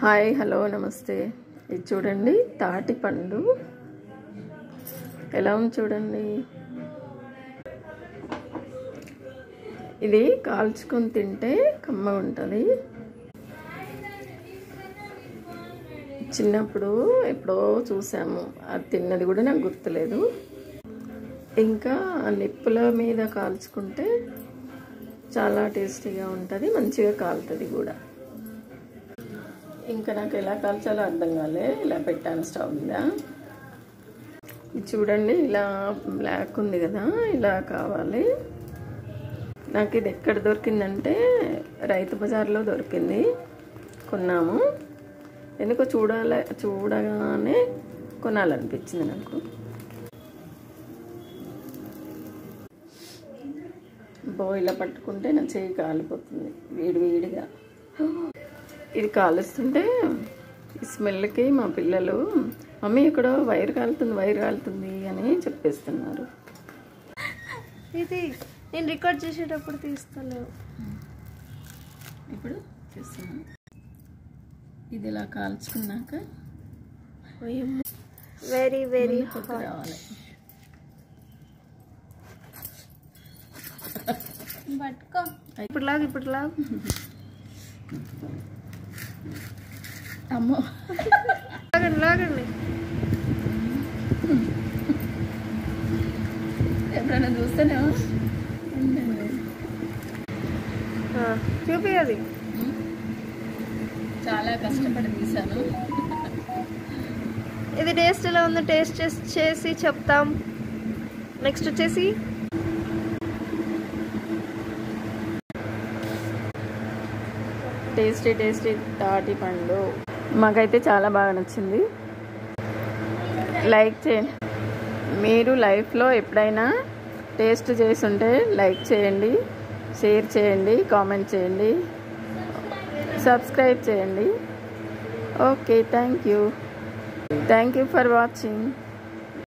Hi hello నమస్తే. ఇది చూడండి తాటి పండు ఎలా ఉంది చూడండి. ఇది కాల్చుకొని తింటే కమ్మగా ఉంటుంది. చిన్నప్పుడు ఎప్పుడో చూసాము, అది తిన్నది కూడా నాకు గుర్తులేదు. ఇంకా నిప్పుల మీద కాల్చుకుంటే చాలా టేస్టీగా ఉంటుంది, మంచిగా కాలుతుంది కూడా. ఇంకా నాకు ఎలా కాల్చాలో అర్థం కాలే, ఇలా పెట్టాను స్టవ్ మీద. ఇది చూడండి ఇలా బ్లాక్ ఉంది కదా, ఇలా కావాలి. నాకు ఇది ఎక్కడ దొరికిందంటే రైతు బజార్లో దొరికింది, కొన్నాము. ఎందుకో చూడగానే కొనాలనిపించింది నాకు. ఇలా పట్టుకుంటే నా చెయ్యి కాలిపోతుంది వేడిగా. ఇది కాలుస్తుంటే ఈ స్మెల్కి మా పిల్లలు మమ్మీ ఎక్కడో వైర్ కాలుతుంది అని చెప్పేస్తున్నారు. ఇది నేను రికార్డ్ చేసేటప్పుడు తీస్తాను. ఇప్పుడు చేస్తున్నాను. ఇది ఇలా కాల్చుకున్నాక వెరీ వెరీ రావాలి. పట్టుకో. ఇప్పుడు లాగు అమ్మో, లాగండి. ఎప్పుడైనా చూస్తేనే చూపి. అది చాలా కష్టపడి తీసాను. ఇది టేస్ట్ ఎలా ఉందో టేస్ట్ చేసి చెప్తాం. నెక్స్ట్ వచ్చేసి టేస్టీ తాటి పండు మాకైతే చాలా బాగా నచ్చింది. లైక్ చేయండి. మీరు లైఫ్లో ఎప్పుడైనా టేస్ట్ చేసుంటే లైక్ చేయండి, షేర్ చేయండి, కామెంట్ చేయండి, సబ్స్క్రైబ్ చేయండి. Okay, thank you for watching.